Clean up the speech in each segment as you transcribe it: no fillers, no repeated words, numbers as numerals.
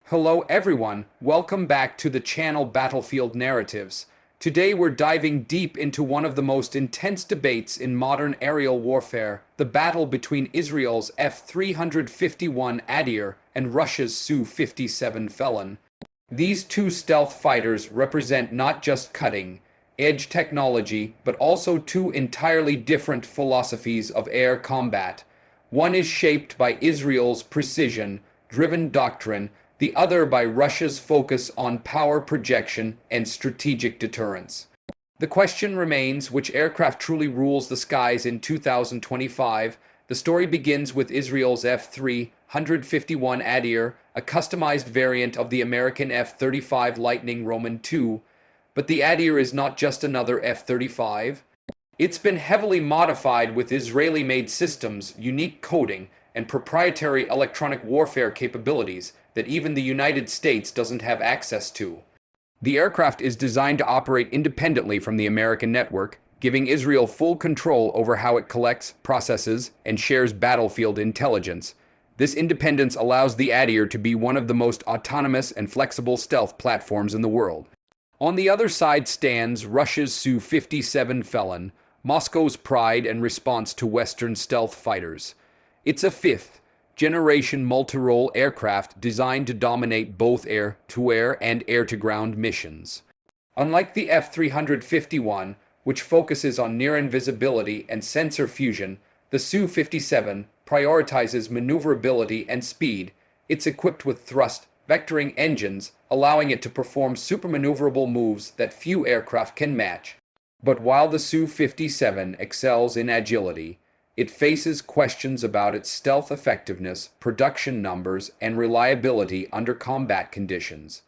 Hello everyone, welcome back to the channel Battlefield Narratives. Today we're diving deep into one of the most intense debates in modern aerial warfare, the battle between Israel's F-351 Adir and Russia's Su-57 Felon. These two stealth fighters represent not just cutting-edge technology, but also two entirely different philosophies of air combat. One is shaped by Israel's precision-driven doctrine, the other by Russia's focus on power projection and strategic deterrence. The question remains, which aircraft truly rules the skies in 2025? The story begins with Israel's F-351 Adir, a customized variant of the American F-35 Lightning Roman II. But the Adir is not just another F-35. It's been heavily modified with Israeli-made systems, unique coding, and proprietary electronic warfare capabilities that even the United States doesn't have access to. The aircraft is designed to operate independently from the American network, giving Israel full control over how it collects, processes, and shares battlefield intelligence. This independence allows the Adir to be one of the most autonomous and flexible stealth platforms in the world. On the other side stands Russia's Su-57 Felon, Moscow's pride and response to Western stealth fighters. It's a fifth-generation multi-role aircraft designed to dominate both air-to-air and air-to-ground missions. Unlike the F-351, which focuses on near-invisibility and sensor fusion, the Su-57 prioritizes maneuverability and speed. It's equipped with thrust-vectoring engines, allowing it to perform supermaneuverable moves that few aircraft can match. But while the Su-57 excels in agility, it faces questions about its stealth effectiveness, production numbers, and reliability under combat conditions.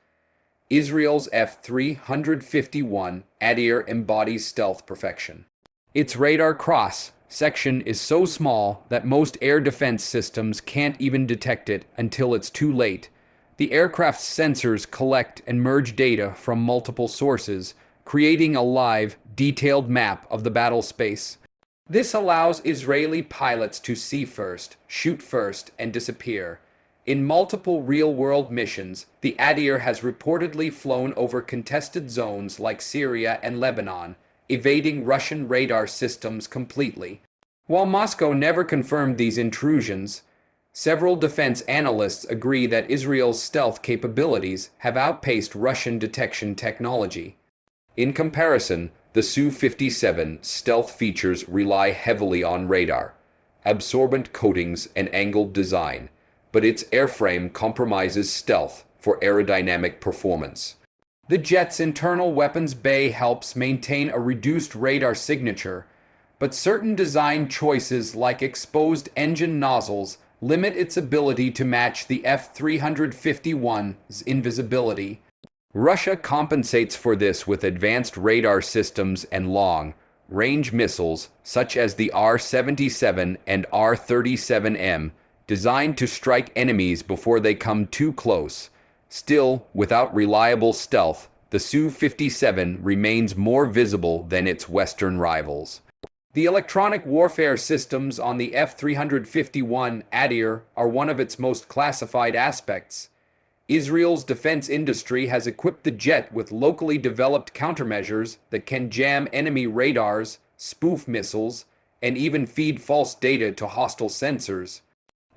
Israel's F-351 Adir embodies stealth perfection. Its radar cross-section is so small that most air defense systems can't even detect it until it's too late. The aircraft's sensors collect and merge data from multiple sources, creating a live, detailed map of the battle space. This allows Israeli pilots to see first, shoot first, and disappear. In multiple real-world missions, the Adir has reportedly flown over contested zones like Syria and Lebanon, evading Russian radar systems completely. While Moscow never confirmed these intrusions, several defense analysts agree that Israel's stealth capabilities have outpaced Russian detection technology. In comparison, the Su-57 stealth features rely heavily on radar, absorbent coatings, and angled design, but its airframe compromises stealth for aerodynamic performance. The jet's internal weapons bay helps maintain a reduced radar signature, but certain design choices like exposed engine nozzles limit its ability to match the F-351's invisibility. Russia compensates for this with advanced radar systems and long-range missiles, such as the R-77 and R-37M, designed to strike enemies before they come too close. Still, without reliable stealth, the Su-57 remains more visible than its Western rivals. The electronic warfare systems on the F-351 Adir are one of its most classified aspects. Israel's defense industry has equipped the jet with locally developed countermeasures that can jam enemy radars, spoof missiles, and even feed false data to hostile sensors.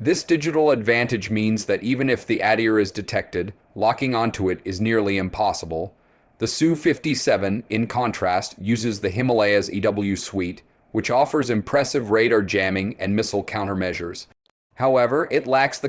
This digital advantage means that even if the Adir is detected, locking onto it is nearly impossible. The Su-57, in contrast, uses the Himalayas EW suite, which offers impressive radar jamming and missile countermeasures. However, it lacks the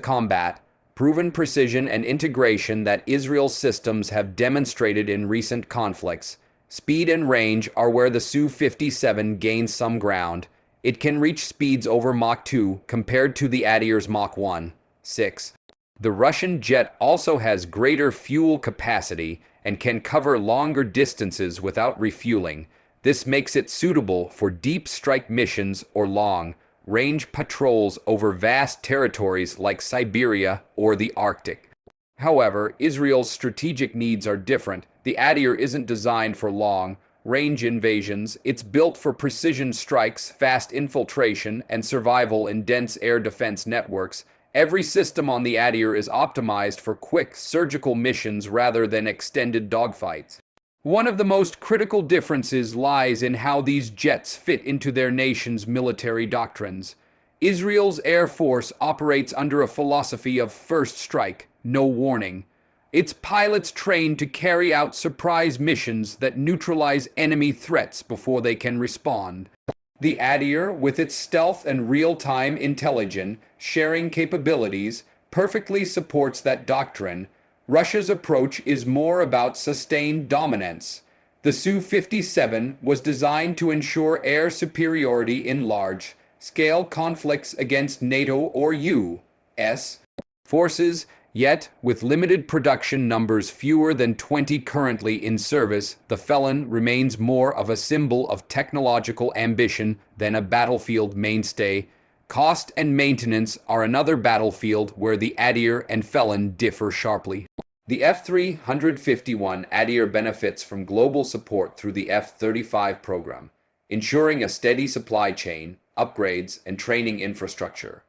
proven precision and integration that Israel's systems have demonstrated in recent conflicts. Speed and range are where the Su-57 gains some ground. It can reach speeds over Mach 2 compared to the Adir's Mach 1.6. The Russian jet also has greater fuel capacity and can cover longer distances without refueling. This makes it suitable for deep strike missions or long-range patrols over vast territories like Siberia or the Arctic. However, Israel's strategic needs are different. The Adir isn't designed for long-range invasions. It's built for precision strikes, fast infiltration, and survival in dense air defense networks. Every system on the Adir is optimized for quick surgical missions rather than extended dogfights. One of the most critical differences lies in how these jets fit into their nation's military doctrines. Israel's Air Force operates under a philosophy of first strike, no warning. Its pilots train to carry out surprise missions that neutralize enemy threats before they can respond. The Adir, with its stealth and real-time intelligence sharing capabilities, perfectly supports that doctrine. Russia's approach is more about sustained dominance. The Su-57 was designed to ensure air superiority in large-scale conflicts against NATO or U.S. forces, yet, with limited production numbers fewer than 20 currently in service, the Felon remains more of a symbol of technological ambition than a battlefield mainstay. Cost and maintenance are another battlefield where the Adir and Felon differ sharply. The F-351 Adir benefits from global support through the F-35 program, ensuring a steady supply chain, upgrades, and training infrastructure.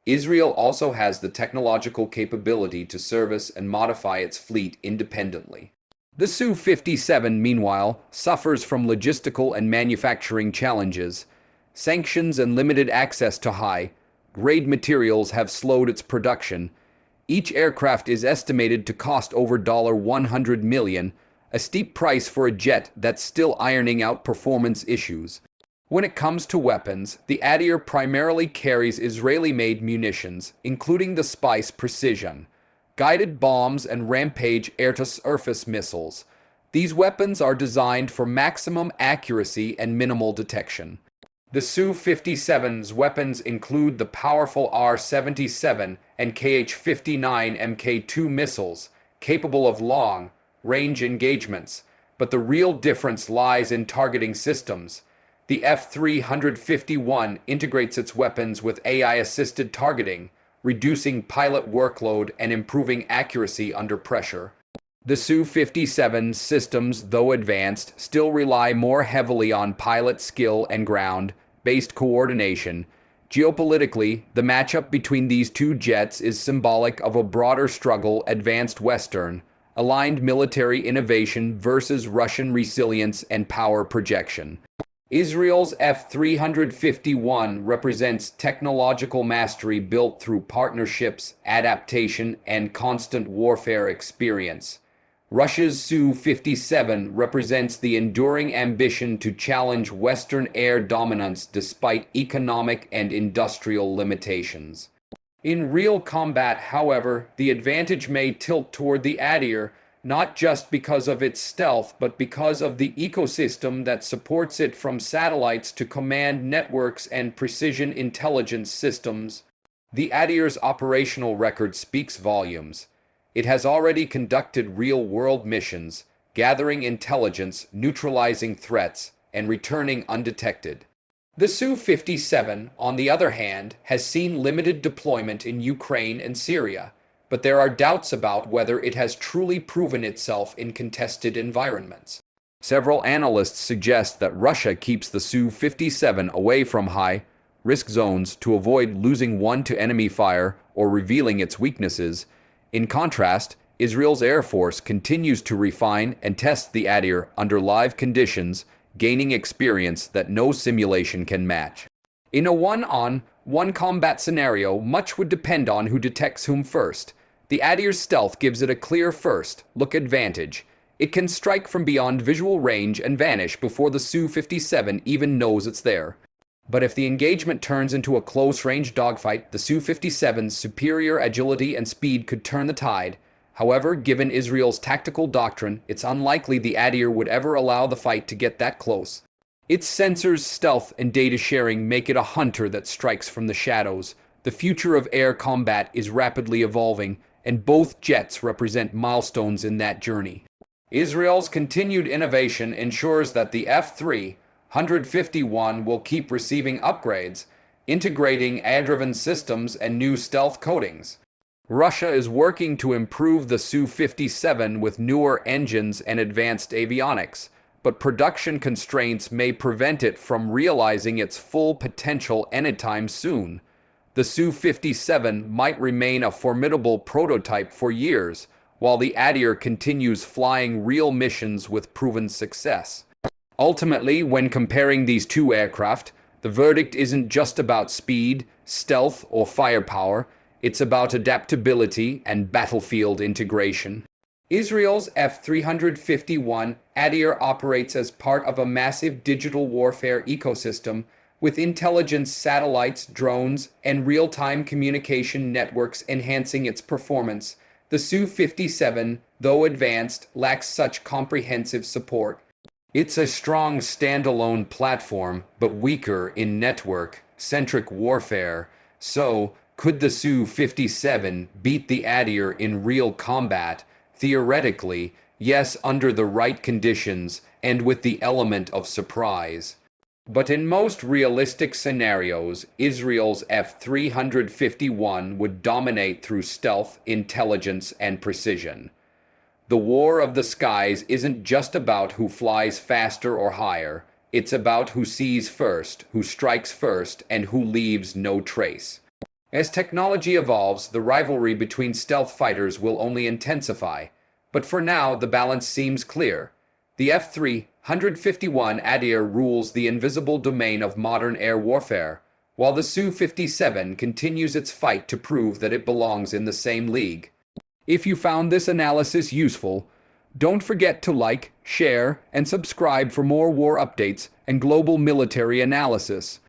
Israel also has the technological capability to service and modify its fleet independently. The Su-57, meanwhile, suffers from logistical and manufacturing challenges. Sanctions and limited access to high-grade materials have slowed its production. Each aircraft is estimated to cost over $100 million, a steep price for a jet that's still ironing out performance issues. When it comes to weapons, the Adir primarily carries Israeli-made munitions, including the Spice Precision, guided bombs and Rampage air-to-surface missiles. These weapons are designed for maximum accuracy and minimal detection. The Su-57's weapons include the powerful R-77 and Kh-59 Mk2 missiles, capable of long-range engagements, but the real difference lies in targeting systems. The F-351 integrates its weapons with AI-assisted targeting, reducing pilot workload and improving accuracy under pressure. The Su-57 systems, though advanced, still rely more heavily on pilot skill and ground-based coordination. Geopolitically, the matchup between these two jets is symbolic of a broader struggle: advanced Western, aligned military innovation versus Russian resilience and power projection. Israel's F-351 represents technological mastery built through partnerships, adaptation, and constant warfare experience. Russia's Su-57 represents the enduring ambition to challenge Western air dominance despite economic and industrial limitations. In real combat, however, the advantage may tilt toward the Adir, not just because of its stealth, but because of the ecosystem that supports it, from satellites to command networks and precision intelligence systems. The Adir's operational record speaks volumes. It has already conducted real-world missions, gathering intelligence, neutralizing threats, and returning undetected. The Su-57, on the other hand, has seen limited deployment in Ukraine and Syria, but there are doubts about whether it has truly proven itself in contested environments. Several analysts suggest that Russia keeps the Su-57 away from high-risk zones to avoid losing one to enemy fire or revealing its weaknesses. In contrast, Israel's Air Force continues to refine and test the Adir under live conditions, gaining experience that no simulation can match. In a one-on-one combat scenario, much would depend on who detects whom first. The Adir's stealth gives it a clear first-look advantage. It can strike from beyond visual range and vanish before the Su-57 even knows it's there. But if the engagement turns into a close-range dogfight, the Su-57's superior agility and speed could turn the tide. However, given Israel's tactical doctrine, it's unlikely the Adir would ever allow the fight to get that close. Its sensors, stealth, and data sharing make it a hunter that strikes from the shadows. The future of air combat is rapidly evolving, and both jets represent milestones in that journey. Israel's continued innovation ensures that the F-351 will keep receiving upgrades, integrating air-driven systems and new stealth coatings. Russia is working to improve the Su-57 with newer engines and advanced avionics, but production constraints may prevent it from realizing its full potential anytime soon. The Su-57 might remain a formidable prototype for years, while the Adir continues flying real missions with proven success. Ultimately, when comparing these two aircraft, the verdict isn't just about speed, stealth, or firepower. It's about adaptability and battlefield integration. Israel's F-351 Adir operates as part of a massive digital warfare ecosystem with intelligence satellites, drones, and real-time communication networks enhancing its performance. The Su-57, though advanced, lacks such comprehensive support. It's a strong standalone platform, but weaker in network-centric warfare. So, could the Su-57 beat the Adir in real combat? Theoretically, yes, under the right conditions and with the element of surprise. But in most realistic scenarios, Israel's F-351 would dominate through stealth, intelligence, and precision. The war of the skies isn't just about who flies faster or higher. It's about who sees first, who strikes first, and who leaves no trace. As technology evolves, the rivalry between stealth fighters will only intensify. But for now, the balance seems clear. The F-351 Adir rules the invisible domain of modern air warfare, while the Su-57 continues its fight to prove that it belongs in the same league. If you found this analysis useful, don't forget to like, share, and subscribe for more war updates and global military analysis.